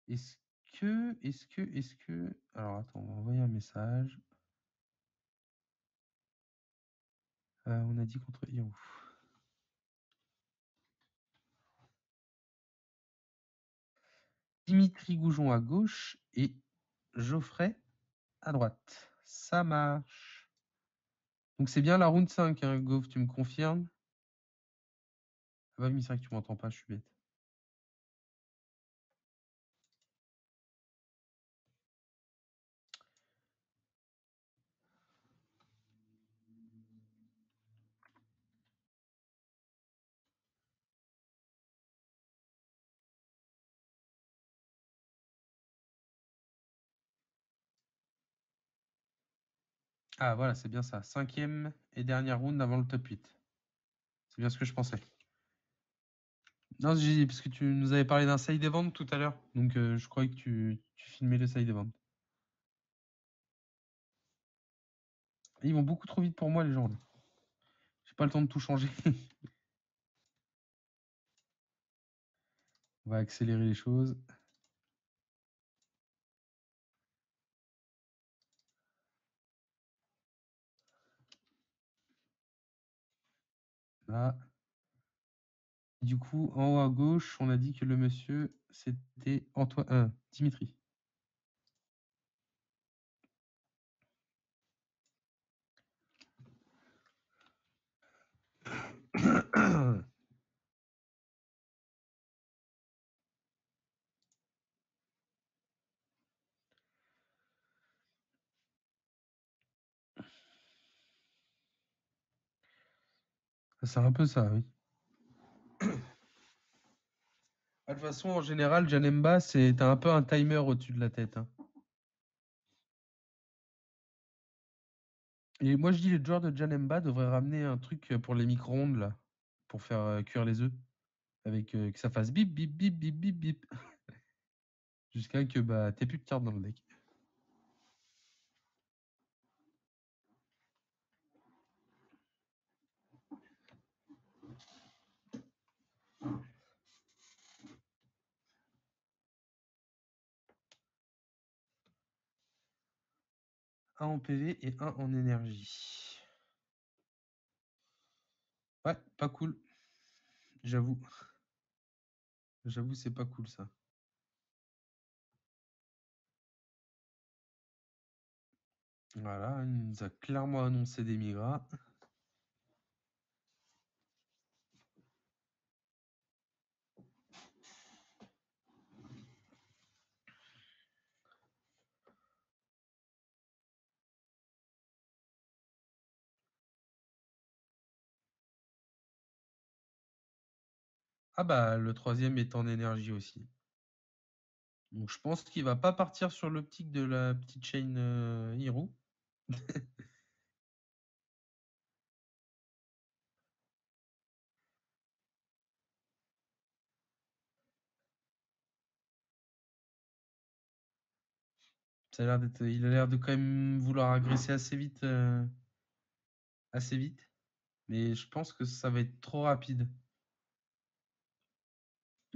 Est-ce que... Alors, attends, on va envoyer un message. On a dit contre Hiro. Dimitri Goujon à gauche et Geoffrey à droite. Ça marche. Donc c'est bien la round 5, hein, Gauve, tu me confirmes? Ah bah oui, c'est vrai que tu m'entends pas, je suis bête. Ah voilà, c'est bien ça. 5e et dernière round avant le top 8. C'est bien ce que je pensais. Non, parce que tu nous avais parlé d'un side event tout à l'heure. Donc je croyais que tu filmais le side event. Et ils vont beaucoup trop vite pour moi, les gens. J'ai pas le temps de tout changer. On va accélérer les choses. Là. Du coup, en haut à gauche, on a dit que le monsieur, c'était Antoine, Dimitri. C'est un peu ça, oui. De toute façon, en général, Janemba, c'est un peu un timer au-dessus de la tête. Hein. Et moi, je dis, les joueurs de Janemba devraient ramener un truc pour les micro-ondes, là, pour faire cuire les œufs. Avec que ça fasse bip, bip, bip, bip, bip, bip. Jusqu'à que bah, t'aies plus de cartes dans le deck. Un en PV et un en énergie. Ouais, pas cool. J'avoue. J'avoue, c'est pas cool, ça. Voilà, il nous a clairement annoncé des migras. Ah bah, le troisième est en énergie aussi. Donc je pense qu'il va pas partir sur l'optique de la petite chaîne Hero. Il a l'air de quand même vouloir agresser assez vite. Assez vite. Mais je pense que ça va être trop rapide.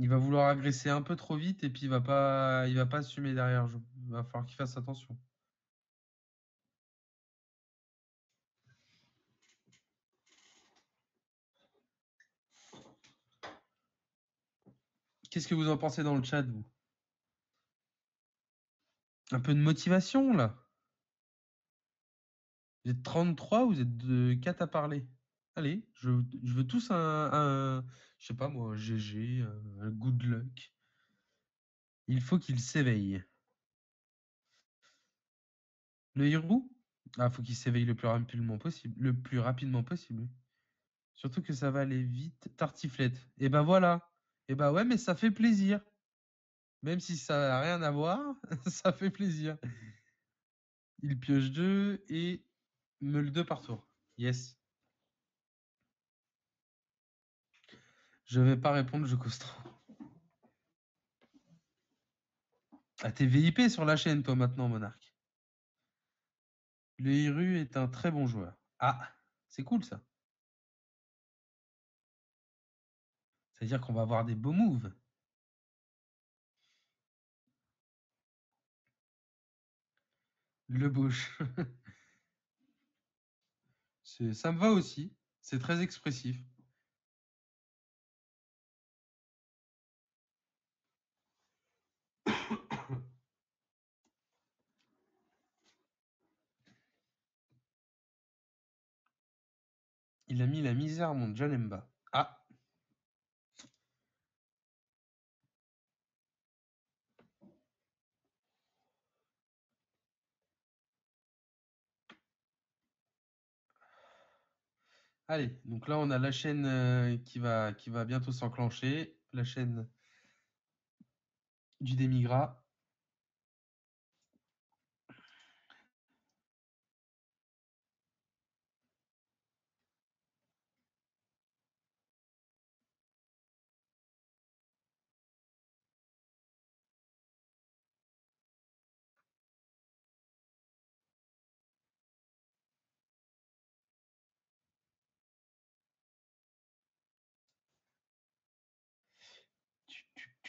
Il va vouloir agresser un peu trop vite et puis il va pas assumer derrière. Il va falloir qu'il fasse attention. Qu'est-ce que vous en pensez dans le chat, vous? Un peu de motivation, là. Vous êtes 33, vous êtes 4 à parler. Allez, je veux tous je sais pas moi, un GG, un good luck. Il faut qu'il s'éveille. Le Hiro? Ah, faut qu'il s'éveille le plus rapidement possible. Le plus rapidement possible. Surtout que ça va aller vite. Tartiflette. Et ben voilà. Et ben ouais, mais ça fait plaisir. Même si ça n'a rien à voir, ça fait plaisir. Il pioche 2 et meule 2 par tour. Yes. Je vais pas répondre, je cause trop. Ah, t'es VIP sur la chaîne, toi, maintenant, Monarque. Le Hiru est un très bon joueur. Ah, c'est cool, ça. C'est-à-dire qu'on va avoir des beaux moves. Le Bosch. Ça me va aussi. C'est très expressif. Il a mis la misère, mon Janemba. Ah, allez. Donc là, on a la chaîne qui va bientôt s'enclencher. La chaîne du démigras.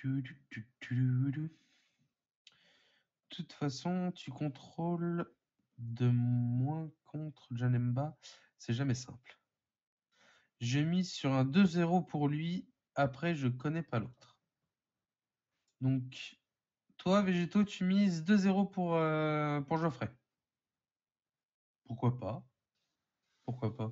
De toute façon, tu contrôles de moins contre Janemba. C'est jamais simple. J'ai mis sur un 2-0 pour lui. Après, je connais pas l'autre. Donc, toi, Végéto, tu mises 2-0 pour Geoffrey. Pourquoi pas? Pourquoi pas?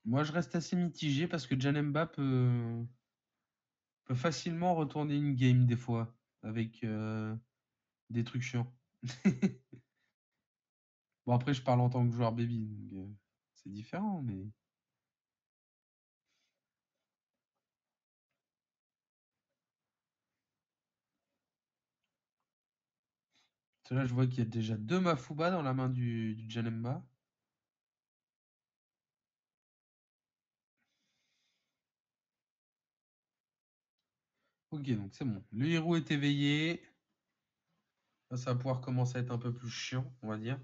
Moi, je reste assez mitigé parce que Janemba peut facilement retourner une game des fois avec des trucs chiants. Bon, après, je parle en tant que joueur baby, donc c'est différent, mais. Là, je vois qu'il y a déjà 2 Mafuba dans la main du Janemba. Ok, donc c'est bon. Le héros est éveillé. Là, ça va pouvoir commencer à être un peu plus chiant, on va dire.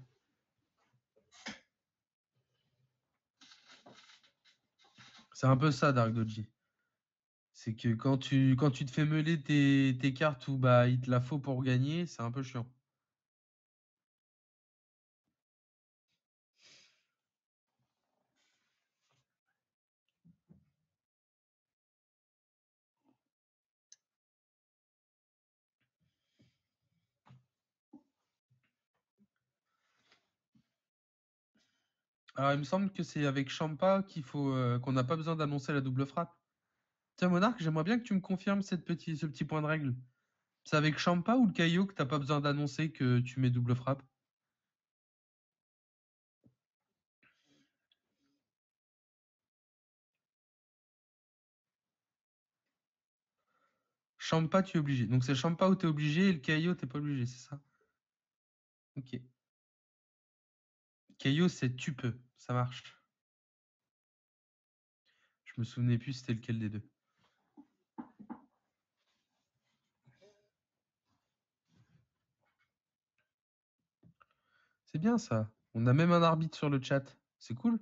C'est un peu ça, Dark Doji. C'est que quand tu te fais meuler tes cartes où bah, il te la faut pour gagner, c'est un peu chiant. Alors, il me semble que c'est avec Champa qu'on n'a pas besoin d'annoncer la double frappe. Tiens, Monarque, j'aimerais bien que tu me confirmes ce petit point de règle. C'est avec Champa ou le Caillot que t'as pas besoin d'annoncer que tu mets double frappe? Champa, tu es obligé. Donc c'est Champa où tu es obligé et le Caillot, t'es pas obligé, c'est ça? Ok. Caillot, c'est tu peux. Ça marche. Je me souvenais plus c'était lequel des deux. C'est bien ça. On a même un arbitre sur le chat. C'est cool.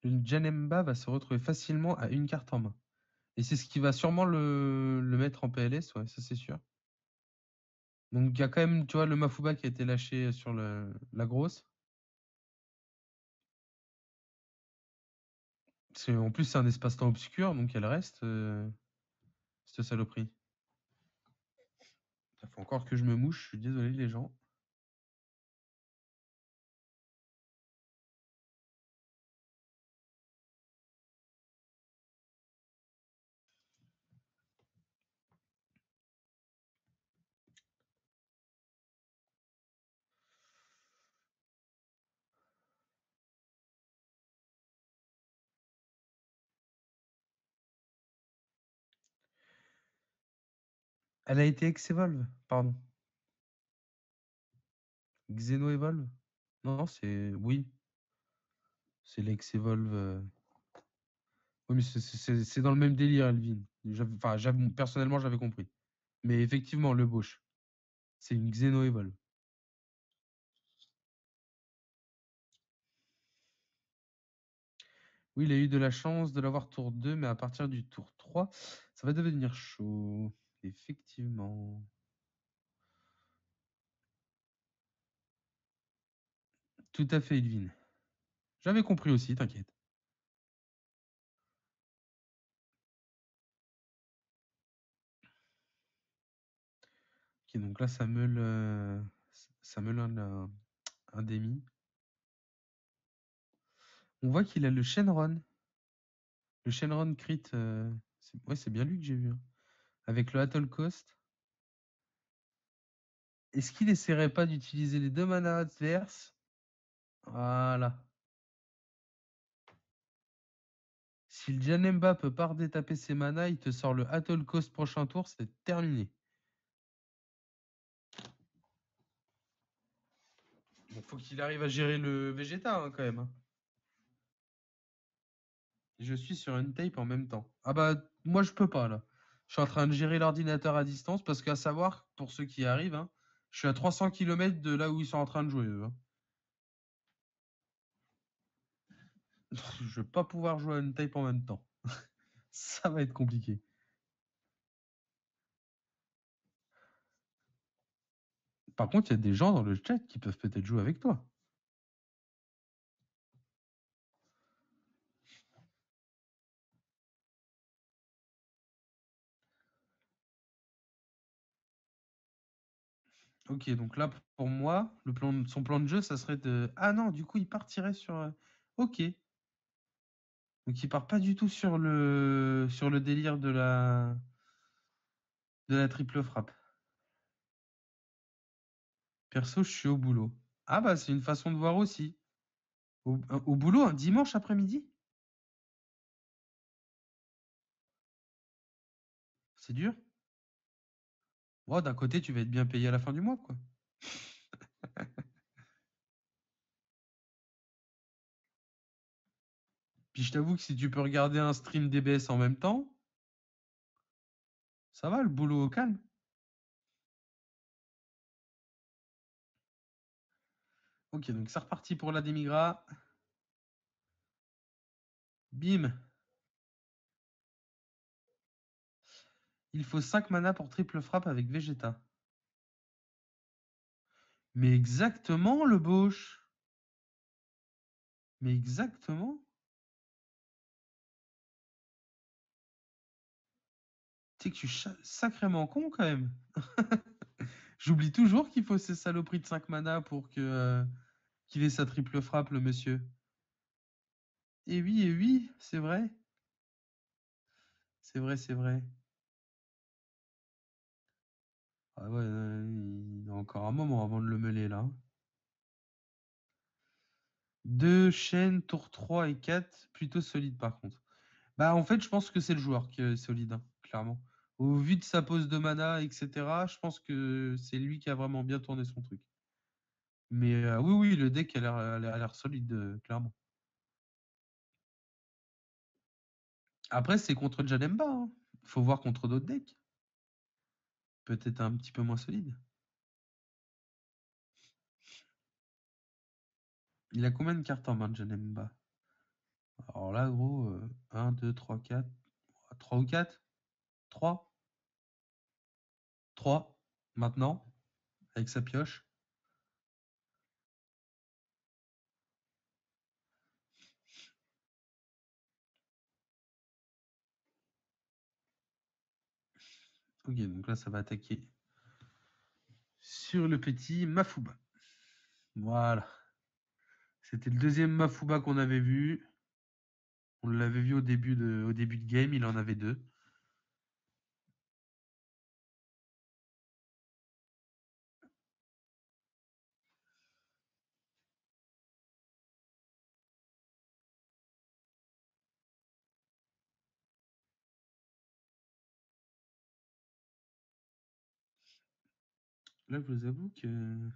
Le Janemba va se retrouver facilement à une carte en main. Et c'est ce qui va sûrement le mettre en PLS, ouais, ça c'est sûr. Donc il y a quand même, tu vois, le Mafuba qui a été lâché sur la grosse. En plus, c'est un espace-temps obscur, donc elle reste, cette saloperie. Ça faut encore que je me mouche, je suis désolé les gens. Elle a été Ex-Evolve, pardon. Xeno-Evolve? Non, c'est. Oui, c'est l'ex-Evolve. Oui, mais c'est dans le même délire, Elvin. Enfin, personnellement, j'avais compris. Mais effectivement, le Bosch, c'est une Xeno-Evolve. Oui, il a eu de la chance de l'avoir tour 2, mais à partir du tour 3, ça va devenir chaud. Effectivement. Tout à fait, Edwin. J'avais compris aussi, t'inquiète. Ok, donc là, ça meule un demi. On voit qu'il a le Shenron. Le Shenron crit. Ouais, c'est bien lui que j'ai vu, hein. Avec le Atoll Coast. Est-ce qu'il essaierait pas d'utiliser les 2 manas adverses? Voilà. Si le Janemba peut pas redétaper ses manas, il te sort le Atoll Coast prochain tour, c'est terminé. Bon, faut qu'il arrive à gérer le Vegeta, hein, quand même, hein. Je suis sur une tape en même temps. Ah bah, moi, je peux pas, là. Je suis en train de gérer l'ordinateur à distance parce qu'à savoir, pour ceux qui arrivent, hein, je suis à 300 km de là où ils sont en train de jouer, eux, hein. Je vais pas pouvoir jouer à une tape en même temps. Ça va être compliqué. Par contre, il y a des gens dans le chat qui peuvent peut-être jouer avec toi. Ok, donc là, pour moi, son plan de jeu, ça serait de... Ah non, du coup, il partirait sur... Ok. Donc, il part pas du tout sur le délire de la triple frappe. Perso, je suis au boulot. Ah bah, c'est une façon de voir aussi. Au boulot, un dimanche après-midi? C'est dur. Oh, d'un côté, tu vas être bien payé à la fin du mois, quoi. Puis je t'avoue que si tu peux regarder un stream DBS en même temps, ça va, le boulot au calme. Ok, donc c'est reparti pour la Demigra. Bim. Il faut 5 mana pour triple frappe avec Vegeta. Mais exactement, le Bosch. Mais exactement. Tu sais que je suis sacrément con quand même. J'oublie toujours qu'il faut ces saloperies de 5 mana pour qu'il ait sa triple frappe, le monsieur. Et oui, c'est vrai. C'est vrai, c'est vrai. Ah ouais, il y a encore un moment avant de le mêler là. 2 chaînes, tour 3 et 4, plutôt solide par contre. Bah en fait, je pense que c'est le joueur qui est solide, hein, clairement. Au vu de sa pose de mana, etc., je pense que c'est lui qui a vraiment bien tourné son truc. Mais oui, oui, le deck a l'air solide, clairement. Après, c'est contre Janemba, hein. Faut voir contre d'autres decks. Peut-être un petit peu moins solide. Il a combien de cartes en main, Janemba? Alors là, gros, 1, 2, 3, 4. 3 ou 4? 3? 3, maintenant, avec sa pioche. Ok, donc là, ça va attaquer sur le petit Mafuba. Voilà. C'était le deuxième Mafuba qu'on avait vu. On l'avait vu au début de game, il en avait 2. Là, je vous avoue que...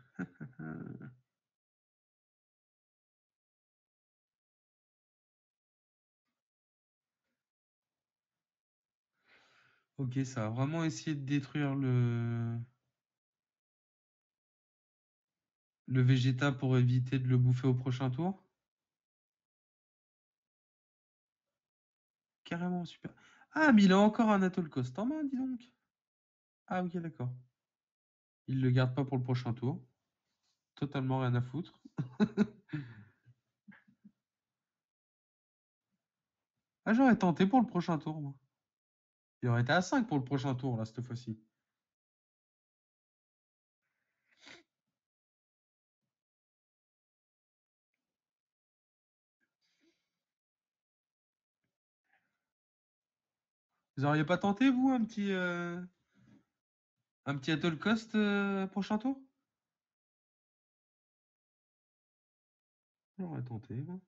Ok, ça a vraiment essayé de détruire le Vegeta pour éviter de le bouffer au prochain tour. Carrément, super. Ah, mais il a encore un Atoll Coast en main, dis donc. Ah, ok, d'accord. Il le garde pas pour le prochain tour. Totalement rien à foutre. Ah, j'aurais tenté pour le prochain tour, moi. Il aurait été à 5 pour le prochain tour, là, cette fois-ci. Vous auriez pas tenté, vous, un petit Atoll Coast prochain tour? J'aurais tenté, moi.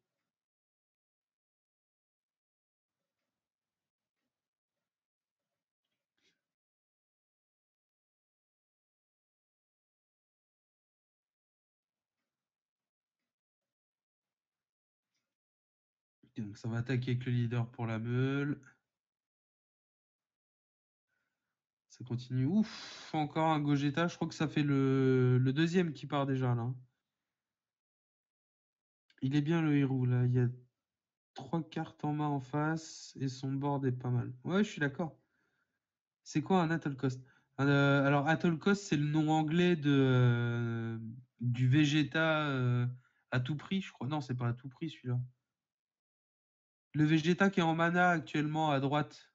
Donc ça va attaquer avec le leader pour la meule. Ça continue. Ouf, encore un Gogeta. Je crois que ça fait le deuxième qui part déjà là. Il est bien le héros là. Il y a 3 cartes en main en face et son board est pas mal. Ouais, je suis d'accord. C'est quoi un Atoll Coast? Alors Atoll Coast, c'est le nom anglais du Vegeta à tout prix, je crois. Non, c'est pas à tout prix celui-là. Le Vegeta qui est en mana actuellement à droite.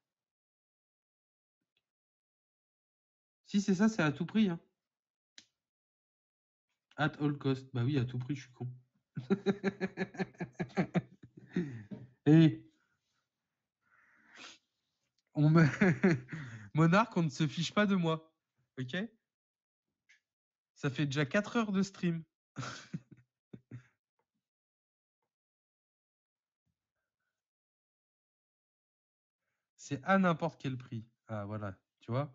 Si c'est ça, c'est à tout prix, hein. At all cost. Bah oui, à tout prix, je suis con. Et on me... Monarque, on ne se fiche pas de moi. Ok? Ça fait déjà 4 heures de stream. C'est à n'importe quel prix. Ah voilà, tu vois?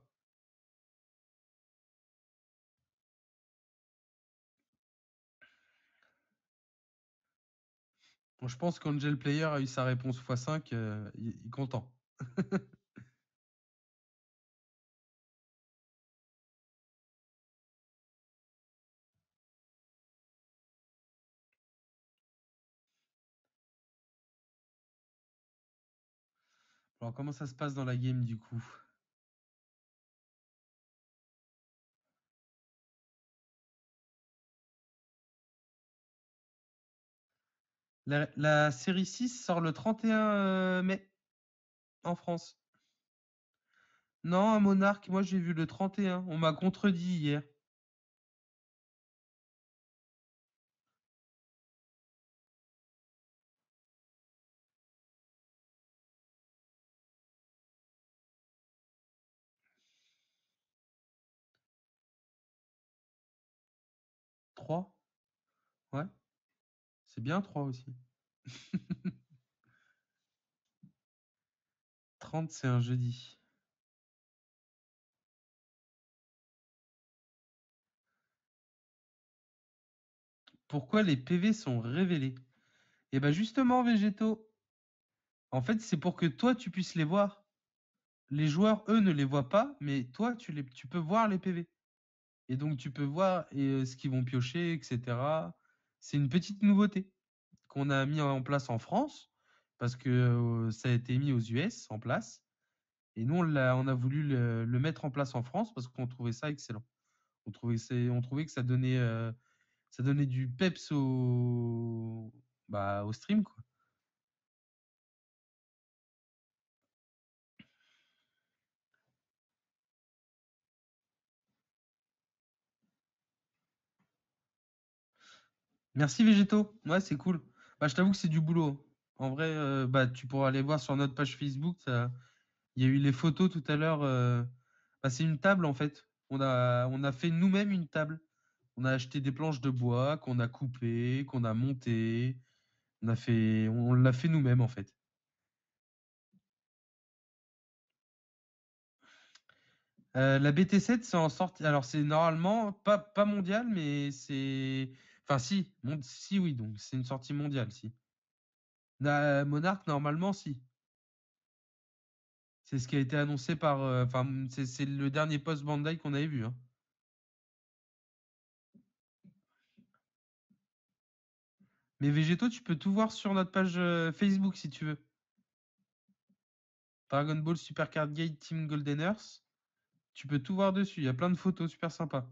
Bon, je pense qu'Angel Player a eu sa réponse x5, il est content. Alors comment ça se passe dans la game du coup? La série 6 sort le 31 mai en France. Non, un Monarque, moi j'ai vu le 31. On m'a contredit hier. 3? Ouais, c'est bien 3 aussi. 30, c'est un jeudi. Pourquoi les PV sont révélés? Eh ben justement, Végétaux, en fait, c'est pour que toi, tu puisses les voir. Les joueurs, eux, ne les voient pas, mais toi, tu peux voir les PV. Et donc, tu peux voir ce qu'ils vont piocher, etc. C'est une petite nouveauté qu'on a mis en place en France, parce que ça a été mis aux US en place. Et nous, on a voulu le mettre en place en France parce qu'on trouvait ça excellent. On trouvait que ça donnait du peps au stream, quoi. Merci Végétaux. Ouais, c'est cool. Bah, je t'avoue que c'est du boulot. En vrai, bah, tu pourras aller voir sur notre page Facebook. Il y a eu les photos tout à l'heure. Bah, c'est une table en fait. On a fait nous-mêmes une table. On a acheté des planches de bois qu'on a coupées, qu'on a montées. On l'a fait nous-mêmes en fait. La BT7, c'est en sortie. Alors, c'est normalement pas mondial, mais c'est. Enfin, si. Si, oui, donc c'est une sortie mondiale, si. Monarch, normalement, si. C'est ce qui a été annoncé par. Enfin, c'est le dernier post Bandai qu'on avait vu, hein. Mais Végétaux, tu peux tout voir sur notre page Facebook si tu veux. Dragon Ball Super Card Gate Team Golden Earth. Tu peux tout voir dessus. Il y a plein de photos super sympas.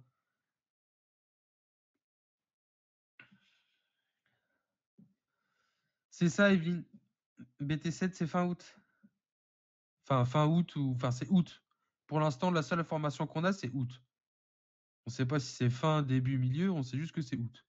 C'est ça, Evelyne. BT7, c'est fin août. Enfin, fin août ou. Enfin, c'est août. Pour l'instant, la seule information qu'on a, c'est août. On ne sait pas si c'est fin, début, milieu. On sait juste que c'est août.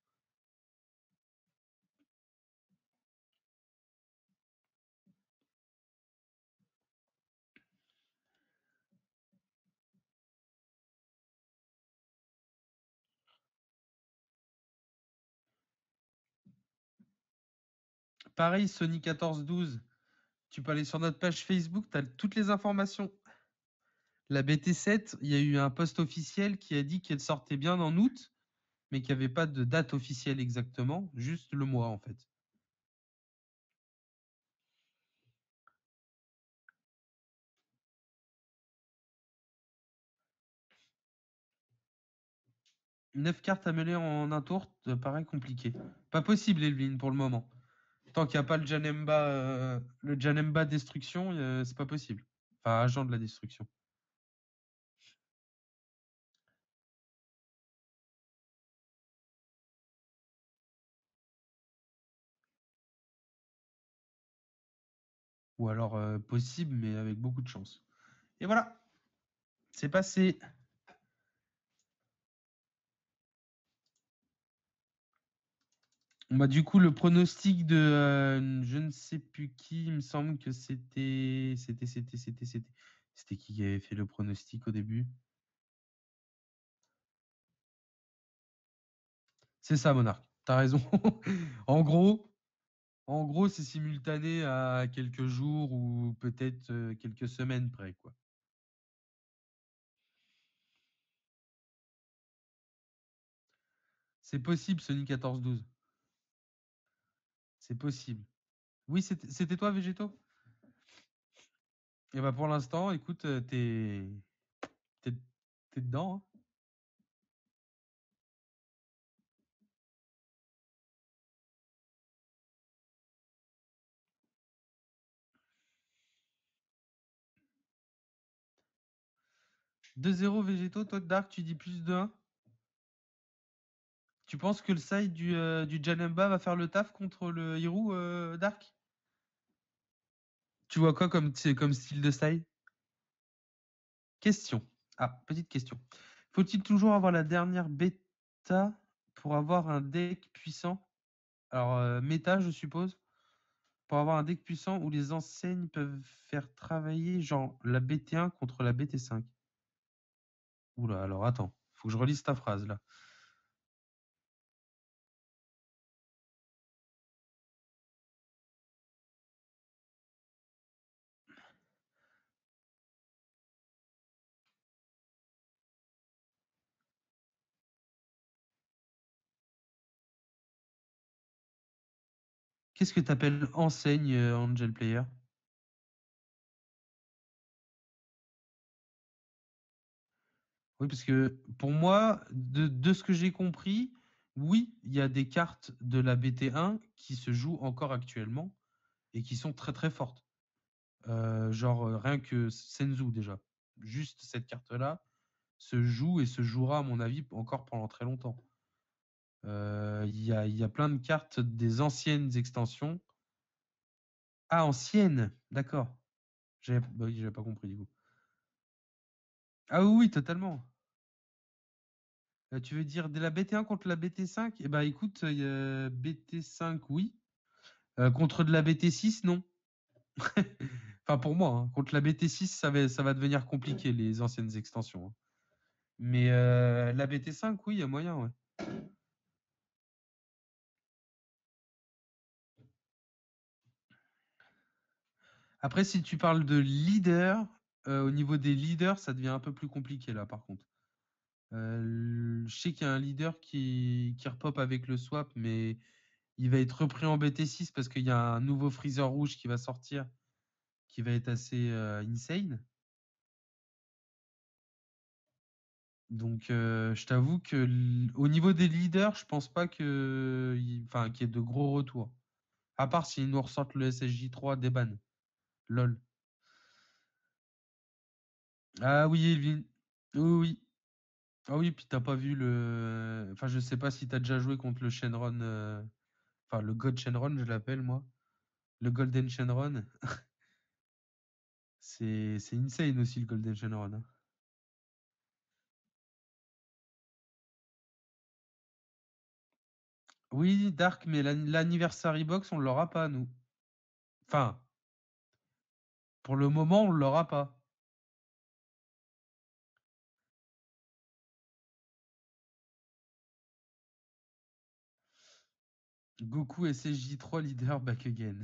Pareil, Sony 1412. Tu peux aller sur notre page Facebook, tu as toutes les informations. La BT7, il y a eu un post officiel qui a dit qu'elle sortait bien en août, mais qu'il n'y avait pas de date officielle exactement, juste le mois en fait. Neuf cartes à mêler en un tour, ça paraît compliqué. Pas possible, Elvin, pour le moment. Tant qu'il n'y a pas le Janemba destruction, c'est pas possible. Enfin, agent de la destruction. Ou alors possible, mais avec beaucoup de chance. Et voilà, c'est passé. Bah, du coup, le pronostic de je ne sais plus qui, il me semble que c'était qui avait fait le pronostic au début? C'est ça, Monarque. T'as raison. En gros, c'est simultané à quelques jours ou peut-être quelques semaines près, quoi. C'est possible, Sony 14-12. C'est possible. Oui, c'était toi, Végéto? Et bah pour l'instant, écoute, t'es dedans, hein. 2-0 Végéto, toi Dark, tu dis plus de 1. Tu penses que le side du Janemba va faire le taf contre le Hirou, Dark? Tu vois quoi comme style de side? Question. Ah, petite question. Faut-il toujours avoir la dernière bêta pour avoir un deck puissant? Alors, méta, je suppose. Pour avoir un deck puissant où les enseignes peuvent faire travailler, genre, la BT1 contre la BT5. Oula, alors attends. Faut que je relise ta phrase, là. Qu'est-ce que tu appelles enseigne, Angel Player? Oui, parce que pour moi, de ce que j'ai compris, oui, il y a des cartes de la BT1 qui se jouent encore actuellement et qui sont très très fortes. Genre rien que Senzu déjà. Juste cette carte-là se joue et se jouera à mon avis encore pendant très longtemps. Il y a plein de cartes des anciennes extensions. Ah, anciennes, d'accord. Oui, j'avais pas compris du coup. Ah oui, oui, totalement. Tu veux dire de la BT1 contre la BT5? Eh ben écoute, BT5, oui. Contre de la BT6, non. Enfin pour moi, hein. Contre la BT6, ça va devenir compliqué, les anciennes extensions, hein. Mais la BT5, oui, il y a moyen, ouais. Après, si tu parles de leader, au niveau des leaders, ça devient un peu plus compliqué là, par contre. Je sais qu'il y a un leader qui repop avec le swap, mais il va être repris en BT6 parce qu'il y a un nouveau Freezer rouge qui va sortir, qui va être assez insane. Donc, je t'avoue que au niveau des leaders, je pense pas enfin, qu'il y ait de gros retours. À part s'ils nous ressortent le SSJ3 des bans. LOL. Ah oui, Elvin. Oui, oui. Ah oui, puis t'as pas vu le. Enfin, je sais pas si t'as déjà joué contre le Shenron. Enfin, le God Shenron, je l'appelle moi. Le Golden Shenron. C'est insane aussi le Golden Shenron, hein. Oui, Dark, mais l'anniversary box, on l'aura pas, nous. Enfin, pour le moment, on l'aura pas. Goku SSJ3 leader back again.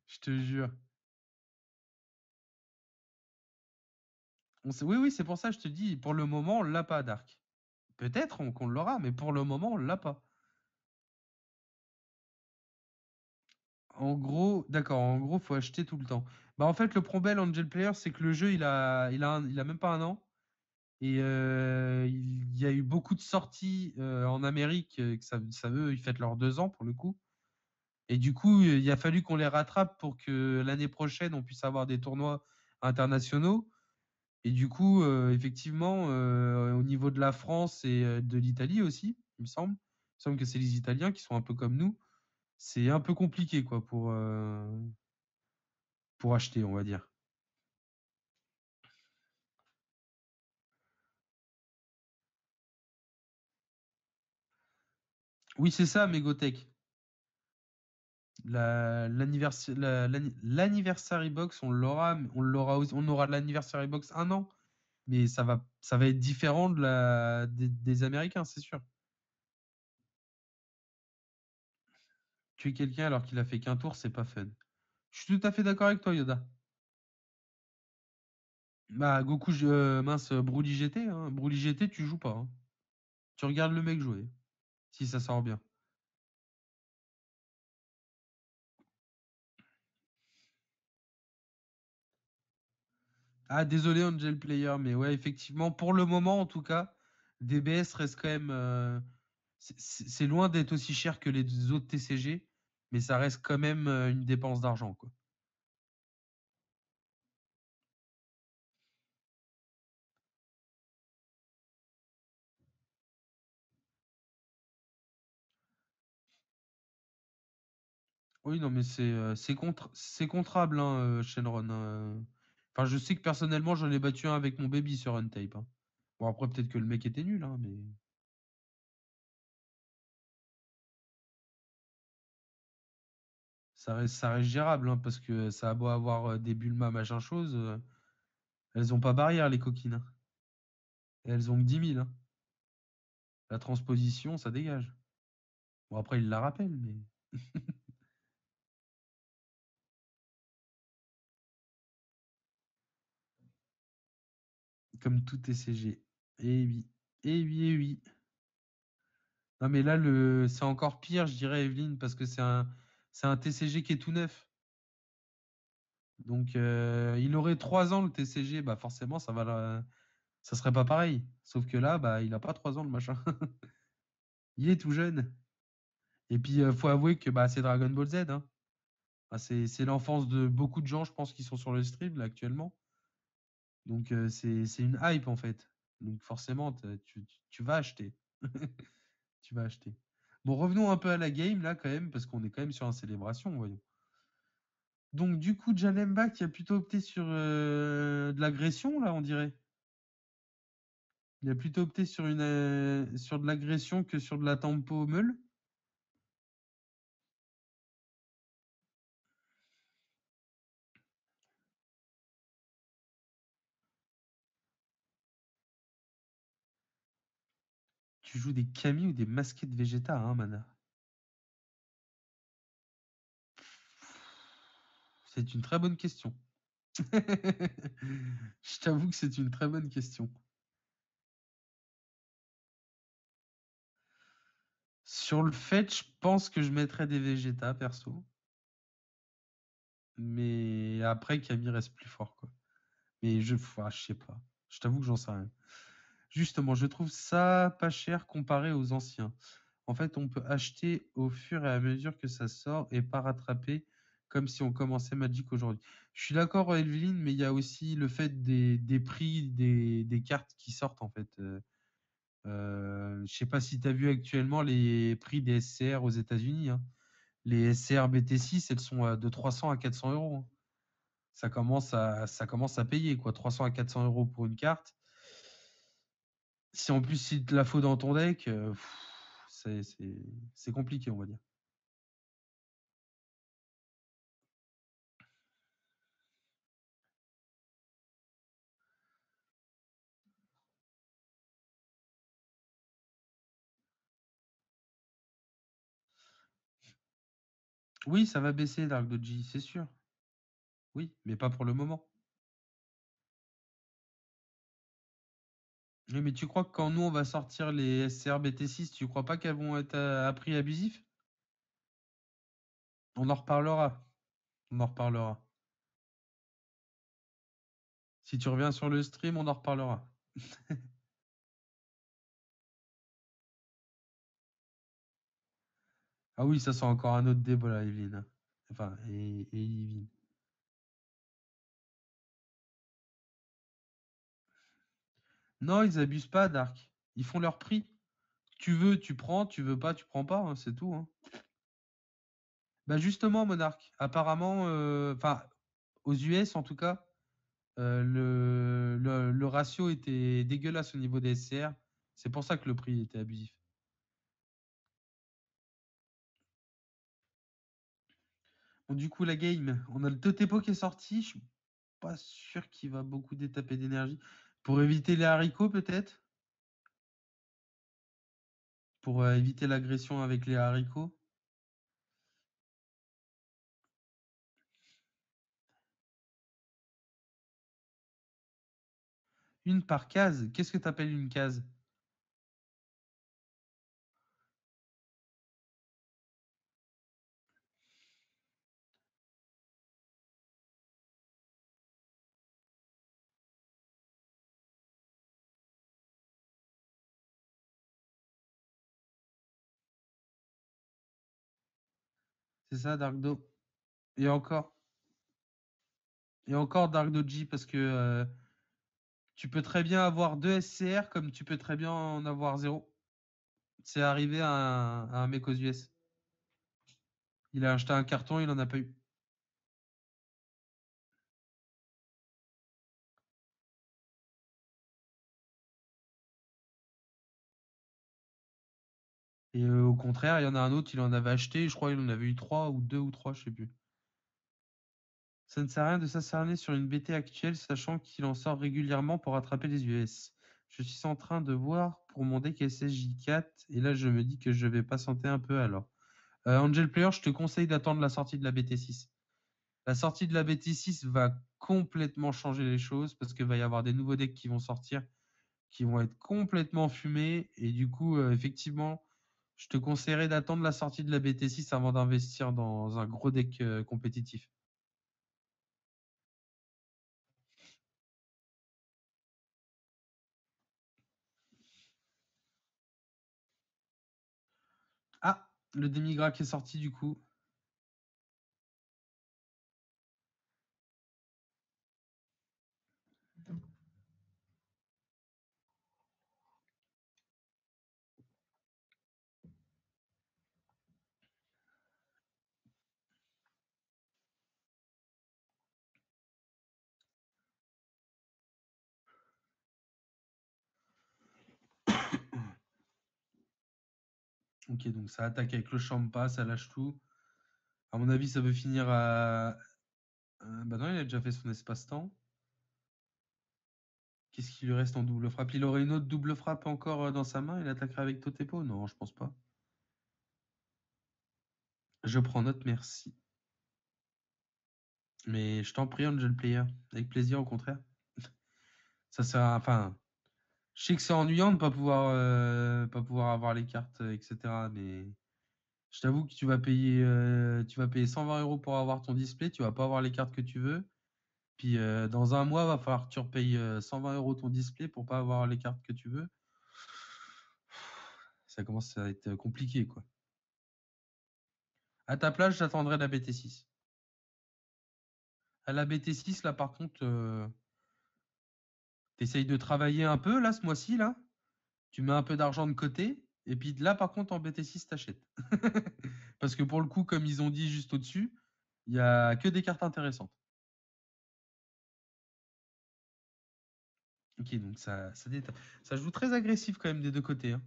Je te jure. Oui, oui, c'est pour ça que je te dis, pour le moment, on l'a pas, Dark. Peut-être qu'on l'aura, mais pour le moment, on l'a pas. En gros, d'accord, en gros, faut acheter tout le temps. Bah, en fait, le problème Angel Player, c'est que le jeu, il a même pas un an. Et il y a eu beaucoup de sorties en Amérique, que ça veut, ils fêtent leurs 2 ans pour le coup. Et du coup, il a fallu qu'on les rattrape pour que l'année prochaine, on puisse avoir des tournois internationaux. Et du coup, effectivement, au niveau de la France et de l'Italie aussi, il me semble. Il me semble que c'est les Italiens qui sont un peu comme nous. C'est un peu compliqué, quoi, pour acheter, on va dire. Oui, c'est ça, Megotech. L'anniversary box, on aura l'anniversary box un an, mais ça va être différent des Américains, c'est sûr. Tuer quelqu'un alors qu'il a fait qu'un tour, c'est pas fun. Je suis tout à fait d'accord avec toi, Yoda. Bah, Goku, mince, Broly GT, hein. Broly GT, tu joues pas, hein. Tu regardes le mec jouer, si ça sort bien. Ah, désolé, Angel Player, mais ouais, effectivement, pour le moment, en tout cas, DBS reste quand même. C'est loin d'être aussi cher que les autres TCG, mais ça reste quand même une dépense d'argent, quoi. Oui, non, mais c'est contrable, hein, Shenron, hein. Enfin, je sais que personnellement, j'en ai battu un avec mon baby sur Untape, hein. Bon, après, peut-être que le mec était nul, hein, mais ça reste gérable, hein, parce que ça a beau avoir des Bulma, machin chose, elles ont pas barrière, les coquines, hein. Et elles ont que 10 000, hein. La transposition, ça dégage. Bon, après, il la rappelle, mais comme tout TCG. Eh oui, eh oui, eh oui. Non, mais là, c'est encore pire, je dirais, Evelyne, parce que c'est un TCG qui est tout neuf. Donc, il aurait 3 ans le TCG, bah forcément, ça serait pas pareil. Sauf que là, bah, il a pas 3 ans le machin. Il est tout jeune. Et puis, faut avouer que bah, c'est Dragon Ball Z, hein. Ah, c'est l'enfance de beaucoup de gens, je pense, qui sont sur le stream là actuellement. Donc, c'est une hype en fait. Donc, forcément, tu vas acheter. Tu vas acheter. Bon, revenons un peu à la game là quand même, parce qu'on est quand même sur une célébration, voyons. Donc, du coup, Janemba qui a plutôt opté sur de l'agression là, on dirait. Il a plutôt opté sur de l'agression que sur de la tempo meule. Tu joues des Kami ou des masquettes Vegeta, hein, Mana? C'est une très bonne question. Je t'avoue que c'est une très bonne question. Sur le fait, je pense que je mettrais des Vegeta, perso. Mais après, Camille reste plus fort, quoi. Mais je sais pas. Je t'avoue que j'en sais rien. Justement, je trouve ça pas cher comparé aux anciens. En fait, on peut acheter au fur et à mesure que ça sort et pas rattraper comme si on commençait Magic aujourd'hui. Je suis d'accord, Evelyne, mais il y a aussi le fait des prix des cartes qui sortent, en fait. Je sais pas si tu as vu actuellement les prix des SCR aux États-Unis, hein. Les SCR BT6, elles sont de 300 à 400 euros, hein. Ça commence à payer, quoi. 300 à 400 euros pour une carte. Si en plus il te la faut dans ton deck, c'est compliqué, on va dire. Oui, ça va baisser, Dark Doji, c'est sûr. Oui, mais pas pour le moment. Oui, mais tu crois que quand nous, on va sortir les SCR BT6, tu crois pas qu'elles vont être à prix abusif? On en reparlera. On en reparlera. Si tu reviens sur le stream, on en reparlera. Ah oui, ça c'est encore un autre débat là, Evelyne. Enfin, et Yvine. Non, ils abusent pas, Dark. Ils font leur prix. Tu veux, tu prends. Tu veux pas, tu prends pas, hein, c'est tout, hein. Bah justement, Monarque, apparemment, enfin, aux US en tout cas, le ratio était dégueulasse au niveau des SCR. C'est pour ça que le prix était abusif. Bon, du coup, la game, on a le Totepo qui est sorti. Je suis pas sûr qu'il va beaucoup détaper d'énergie. Pour éviter les haricots, peut-être? Pour éviter l'agression avec les haricots? Une par case? Qu'est-ce que tu appelles une case? C'est ça, Darkdo. Et encore. Et encore Dark Doji, parce que tu peux très bien avoir deux SCR comme tu peux très bien en avoir zéro. C'est arrivé à un mec aux US. Il a acheté un carton, il en a pas eu. Et au contraire, il y en a un autre, il en avait acheté, je crois qu'il en avait eu trois ou deux ou trois, je sais plus. Ça ne sert à rien de s'acharner sur une BT actuelle, sachant qu'il en sort régulièrement pour rattraper les US. Je suis en train de voir pour mon deck SSJ4, et là je me dis que je vais patienter un peu alors. Angel Player, je te conseille d'attendre la sortie de la BT6. La sortie de la BT6 va complètement changer les choses parce qu'il va y avoir des nouveaux decks qui vont sortir, qui vont être complètement fumés. Et du coup, effectivement, je te conseillerais d'attendre la sortie de la BT6 avant d'investir dans un gros deck compétitif. Ah, le Demigra qui est sorti du coup. Ok, donc ça attaque avec le Champa, ça lâche tout. À mon avis, ça veut finir à. Bah non, il a déjà fait son espace-temps. Qu'est-ce qui lui reste en double frappe? Il aurait une autre double frappe encore dans sa main? Il attaquerait avec Totepo? Non, je pense pas. Je prends note, merci. Mais je t'en prie, Angel Player. Avec plaisir, au contraire. Ça sert enfin, je sais que c'est ennuyant de pas pouvoir avoir les cartes, etc. Mais je t'avoue que tu vas payer 120 euros pour avoir ton display. Tu vas pas avoir les cartes que tu veux. Puis dans un mois, va falloir que tu repayes 120 euros ton display pour pas avoir les cartes que tu veux. Ça commence à être compliqué, quoi. À ta place, j'attendrai la BT6. À la BT6, là, par contre, t'essayes de travailler un peu, là, ce mois-ci, là. Tu mets un peu d'argent de côté. Et puis là, par contre, en BT6, t'achètes. Parce que pour le coup, comme ils ont dit juste au-dessus, il n'y a que des cartes intéressantes. Ok, donc ça joue très agressif quand même des deux côtés, hein.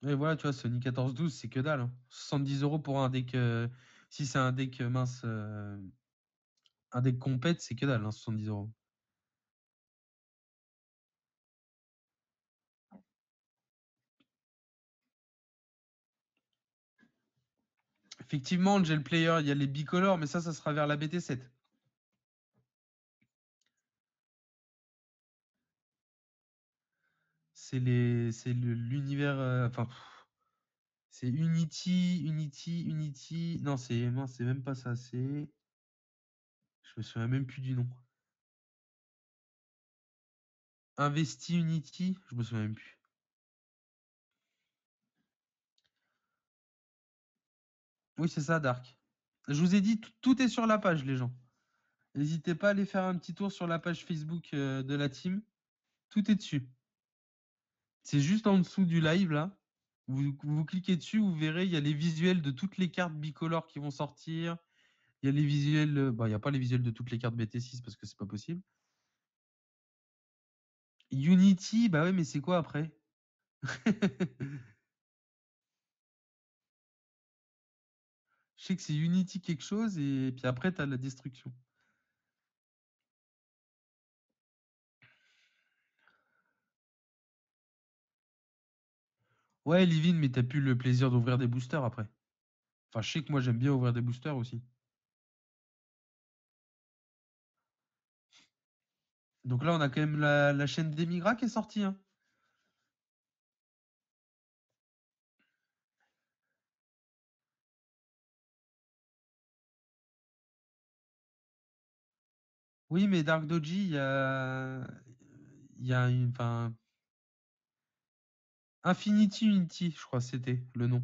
Et voilà, tu vois, Sony 14-12, c'est que dalle, hein. 70 € pour un deck. Si c'est un deck mince, un deck compète, c'est que dalle, hein, 70 €. Effectivement, Angel Player, il y a les bicolores, mais ça sera vers la BT7. C'est l'univers. Enfin, c'est Unity. Non, c'est même pas ça. C'est. Je me souviens même plus du nom. Investi Unity, je me souviens même plus. Oui, c'est ça, Dark. Je vous ai dit, tout est sur la page, les gens. N'hésitez pas à aller faire un petit tour sur la page Facebook de la team. Tout est dessus. C'est juste en dessous du live, là. Vous cliquez dessus, vous verrez, il y a les visuels de toutes les cartes bicolores qui vont sortir. Il y a les visuels. Bah, il n'y a pas les visuels de toutes les cartes BT6 parce que c'est pas possible. Unity, bah ouais, mais c'est quoi après? Je sais que c'est Unity quelque chose et puis après, tu as la destruction. Ouais, Livin, mais t'as plus le plaisir d'ouvrir des boosters après. Enfin, je sais que moi, j'aime bien ouvrir des boosters aussi. Donc là, on a quand même la chaîne des Migra qui est sortie, hein. Oui, mais Dark Doji, il y a une, enfin, Infinity Unity, je crois que c'était le nom.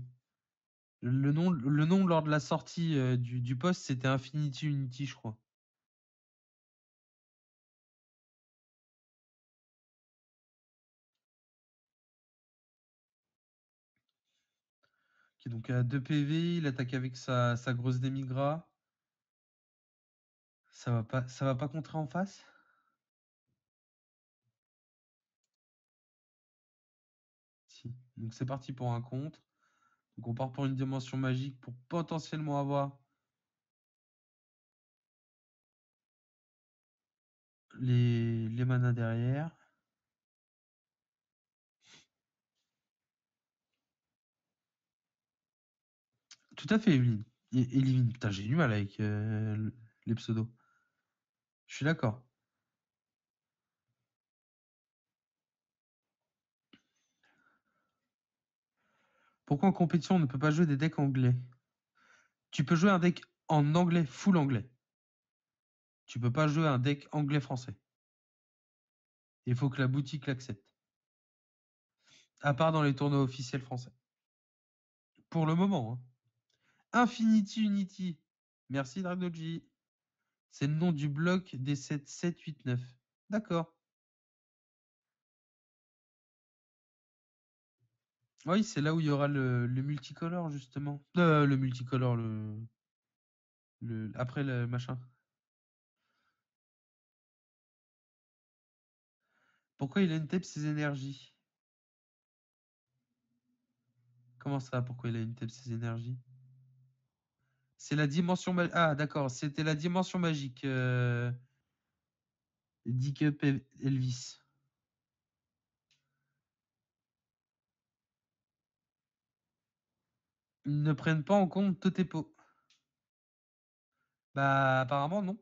Le nom lors de la sortie du post, c'était Infinity Unity, je crois. Qui donc à 2 PV, il attaque avec sa grosse démigra. Ça va pas contrer en face? Si. Donc c'est parti pour un contre. Donc on part pour une dimension magique pour potentiellement avoir les manas derrière. Tout à fait, Evelyne. Et Livine, putain, j'ai du mal avec les pseudos. Je suis d'accord. Pourquoi en compétition on ne peut pas jouer des decks anglais? Tu peux jouer un deck en anglais, full anglais. Tu peux pas jouer un deck anglais-français. Il faut que la boutique l'accepte. À part dans les tournois officiels français. Pour le moment, hein. Infinity Unity. Merci Dragoji. C'est le nom du bloc des 7, 7, 8, 9. D'accord. Oui, c'est là où il y aura le multicolore, justement. Le multicolore, après le machin. Pourquoi il a une tape ses énergies? Comment ça, pourquoi il a une tape ses énergies? C'est la dimension magique. Ah, d'accord, c'était la dimension magique. Dick Up Elvis. Ils ne prennent pas en compte Totepo. Bah, apparemment, non.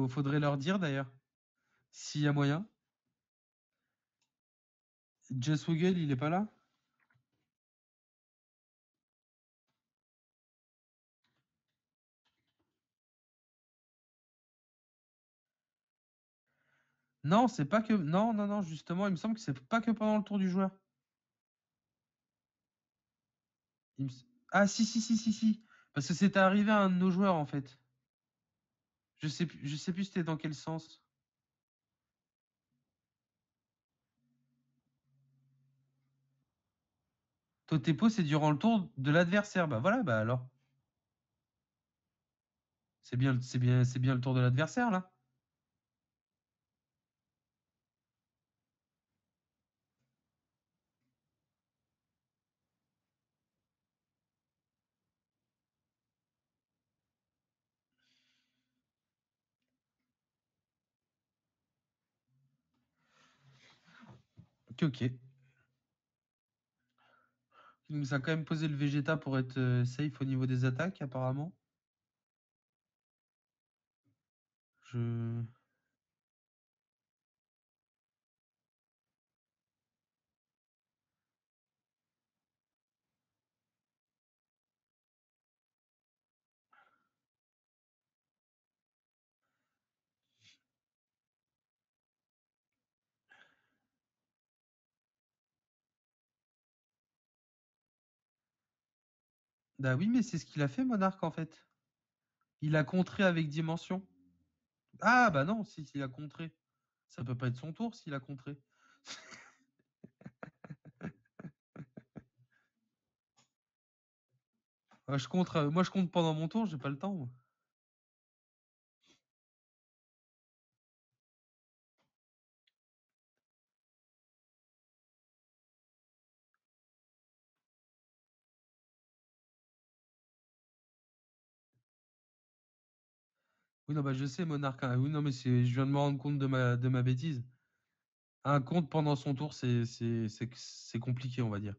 Faudrait leur dire d'ailleurs, s'il y a moyen. Jess Wogel, il est pas là? Non, c'est pas que... Non, non, non, justement, il me semble que c'est pas que pendant le tour du joueur. Ah, si, si, si, si, si. Parce que c'était arrivé à un de nos joueurs, en fait. Je sais plus c'était dans quel sens. Totepo, c'est durant le tour de l'adversaire. Bah voilà, bah alors. C'est bien le tour de l'adversaire, là. Ok, ok. Il nous a quand même posé le Vegeta pour être safe au niveau des attaques, apparemment. Je... Bah oui, mais c'est ce qu'il a fait, Monarque, en fait. Il a contré avec Dimension. Ah, bah non, si, s'il a contré. Ça peut pas être son tour s'il a contré. Moi, je compte pendant mon tour, j'ai pas le temps, moi. Oui, non, bah je sais, Monarque. Hein. Oui, non, mais je viens de me rendre compte de ma bêtise. Un compte pendant son tour, c'est compliqué, on va dire.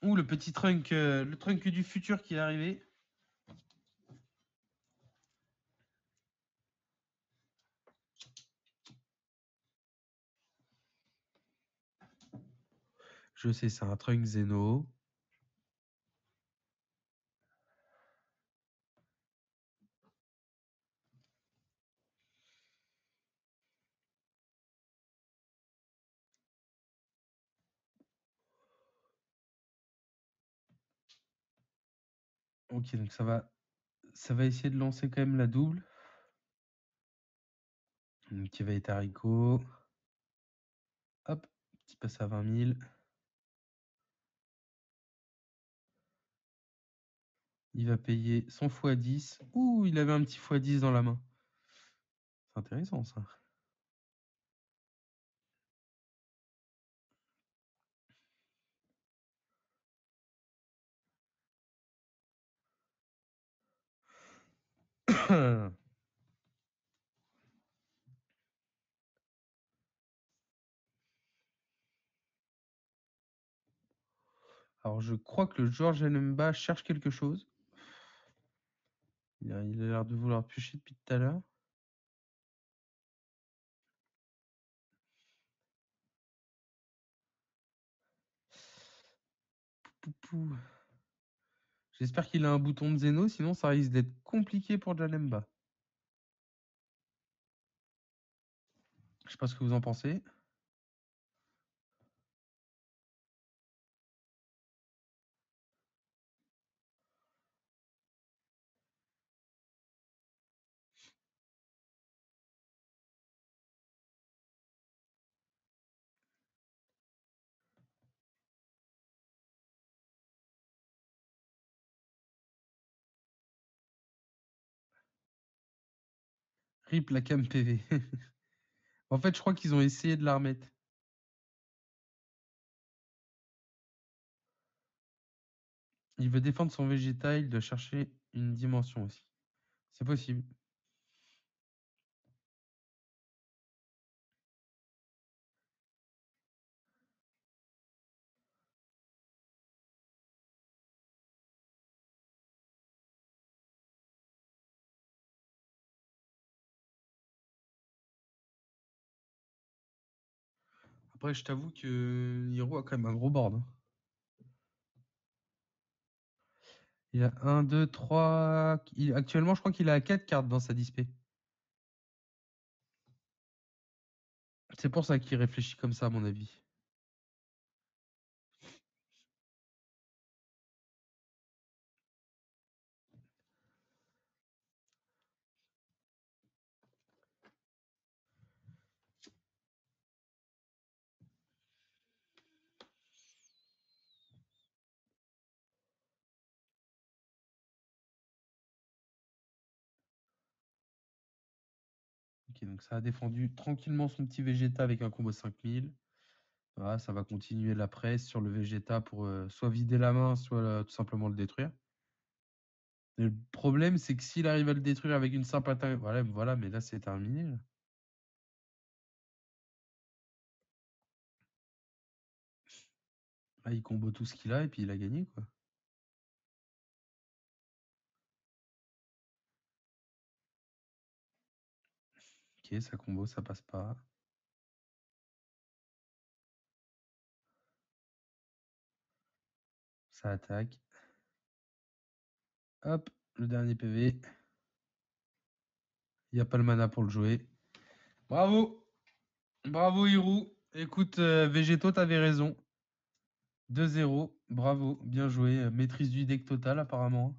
Ouh, le petit trunk, le trunk du futur qui est arrivé. Je sais, c'est un trunk Zeno. Ok, donc ça va essayer de lancer quand même la double. Qui va être haricot. Hop, petit passe à 20 000. Il va payer son x10. Ouh, il avait un petit x10 dans la main. C'est intéressant ça. Alors je crois que le George Enemba cherche quelque chose. Il a l'air de vouloir piocher depuis tout à l'heure. J'espère qu'il a un bouton de Zeno, sinon ça risque d'être compliqué pour Janemba. Je sais pas ce que vous en pensez. Rip la cam PV. En fait, je crois qu'ils ont essayé de la remettre. Il veut défendre son Vegeta, il doit chercher une dimension aussi. C'est possible. Après, je t'avoue que Hiro a quand même un gros board. Hein. Il a 1, 2, 3. Actuellement, je crois qu'il a 4 cartes dans sa display. C'est pour ça qu'il réfléchit comme ça, à mon avis. Ok, donc ça a défendu tranquillement son petit Vegeta avec un combo 5000. Voilà, ça va continuer la presse sur le Vegeta pour soit vider la main, soit tout simplement le détruire. Et le problème, c'est que s'il arrive à le détruire avec une simple attaque... Voilà, mais là, c'est terminé. Là. Là, il combo tout ce qu'il a et puis il a gagné, quoi. Ok, ça combo, ça passe pas. Ça attaque. Hop, le dernier PV. Il n'y a pas le mana pour le jouer. Bravo! Bravo, Hirou. Écoute, Végéto, t'avais raison. 2-0. Bravo, bien joué. Maîtrise du deck total, apparemment.